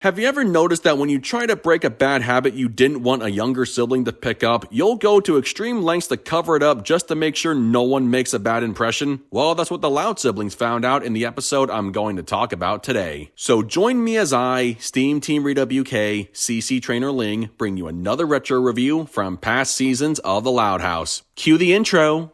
Have you ever noticed that when you try to break a bad habit you didn't want a younger sibling to pick up, you'll go to extreme lengths to cover it up just to make sure no one makes a bad impression? Well, that's what the Loud siblings found out in the episode I'm going to talk about today. So join me as I, SteamTeamRedubUK, CC Trainor-Ling, bring you another retro review from past seasons of the Loud House. Cue the intro.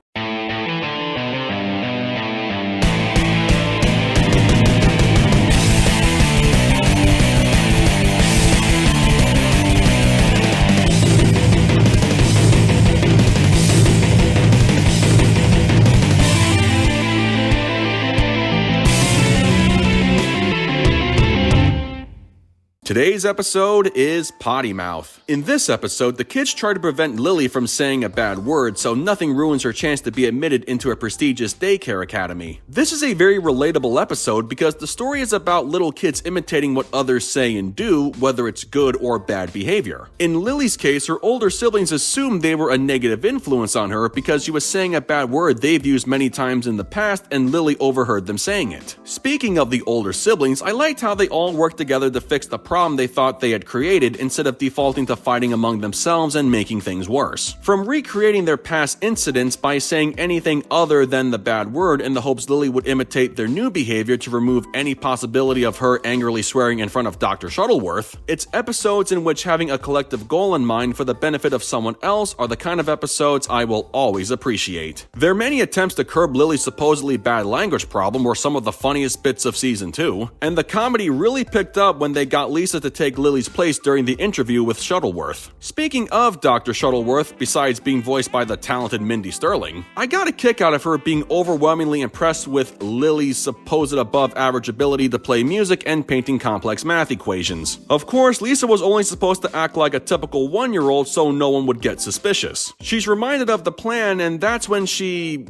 Today's episode is Potty Mouth. In this episode, the kids try to prevent Lily from saying a bad word so nothing ruins her chance to be admitted into a prestigious daycare academy. This is a very relatable episode because the story is about little kids imitating what others say and do, whether it's good or bad behavior. In Lily's case, her older siblings assumed they were a negative influence on her because she was saying a bad word they've used many times in the past and Lily overheard them saying it. Speaking of the older siblings, I liked how they all worked together to fix the problem they thought they had created instead of defaulting to fighting among themselves and making things worse. From recreating their past incidents by saying anything other than the bad word in the hopes Lily would imitate their new behavior to remove any possibility of her angrily swearing in front of Dr. Shuttleworth, it's episodes in which having a collective goal in mind for the benefit of someone else are the kind of episodes I will always appreciate. Their many attempts to curb Lily's supposedly bad language problem were some of the funniest bits of season 2, and the comedy really picked up when they got Lisa to take Lily's place during the interview with Shuttleworth. Speaking of Dr. Shuttleworth, besides being voiced by the talented Mindy Sterling, I got a kick out of her being overwhelmingly impressed with Lily's supposed above-average ability to play music and painting complex math equations. Of course, Lisa was only supposed to act like a typical one-year-old so no one would get suspicious. She's reminded of the plan, and that's when she,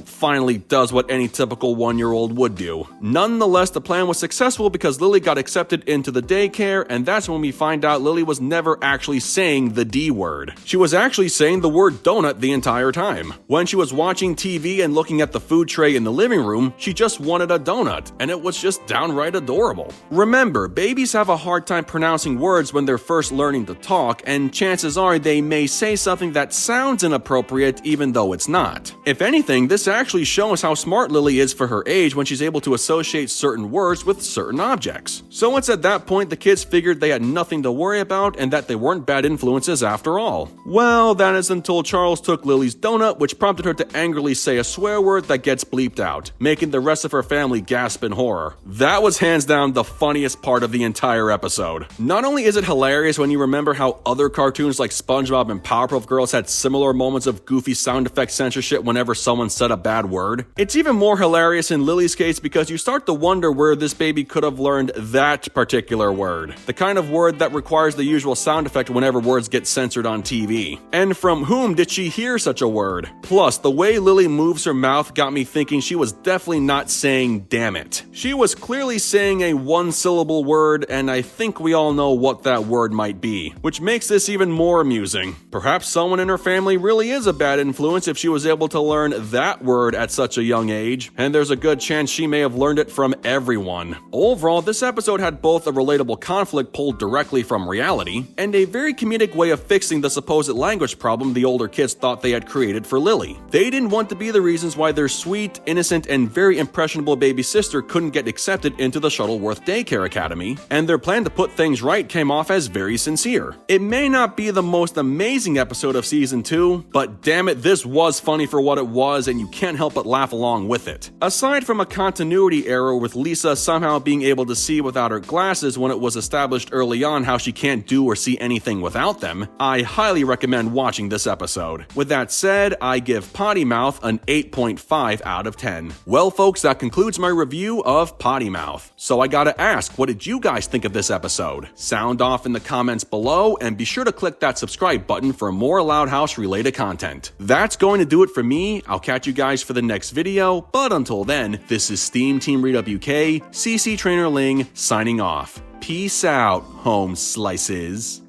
finally does what any typical one-year-old would do. Nonetheless, the plan was successful because Lily got accepted into the daycare, and that's when we find out Lily was never actually saying the D word. She was actually saying the word donut the entire time. When she was watching TV and looking at the food tray in the living room, she just wanted a donut, and it was just downright adorable. Remember, babies have a hard time pronouncing words when they're first learning to talk, and chances are they may say something that sounds inappropriate even though it's not. If anything, this actually shows how smart Lily is for her age when she's able to associate certain words with certain objects. So it's at that point the kids figured they had nothing to worry about and that they weren't bad influences after all. Well, that is until Charles took Lily's donut, which prompted her to angrily say a swear word that gets bleeped out, making the rest of her family gasp in horror. That was hands down the funniest part of the entire episode. Not only is it hilarious when you remember how other cartoons like SpongeBob and Powerpuff Girls had similar moments of goofy sound effect censorship whenever someone said a bad word, it's even more hilarious in Lily's case because you start to wonder where this baby could have learned that particular word. The kind of word that requires the usual sound effect whenever words get censored on TV. And from whom did she hear such a word? Plus, the way Lily moves her mouth got me thinking she was definitely not saying damn it. She was clearly saying a one-syllable word, and I think we all know what that word might be, which makes this even more amusing. Perhaps someone in her family really is a bad influence if she was able to learn that word at such a young age, and there's a good chance she may have learned it from everyone. Overall, this episode had both a relatable conflict pulled directly from reality, and a very comedic way of fixing the supposed language problem the older kids thought they had created for Lily. They didn't want to be the reasons why their sweet, innocent, and very impressionable baby sister couldn't get accepted into the Shuttleworth Daycare Academy, and their plan to put things right came off as very sincere. It may not be the most amazing episode of season 2, but damn it, this was funny for what it was, and you can't help but laugh along with it. Aside from a continuity error with Lisa somehow being able to see without her glasses when it was established early on how she can't do or see anything without them, I highly recommend watching this episode. With that said, I give Potty Mouth an 8.5 out of 10. Well folks, that concludes my review of Potty Mouth. So I gotta ask, what did you guys think of this episode? Sound off in the comments below, and be sure to click that subscribe button for more Loud House related content. That's going to do it for me. I'll catch you guys for the next video, but until then, this is SteamTeamRedubUK, CC Trainor-Ling, signing off. Peace out, home slices.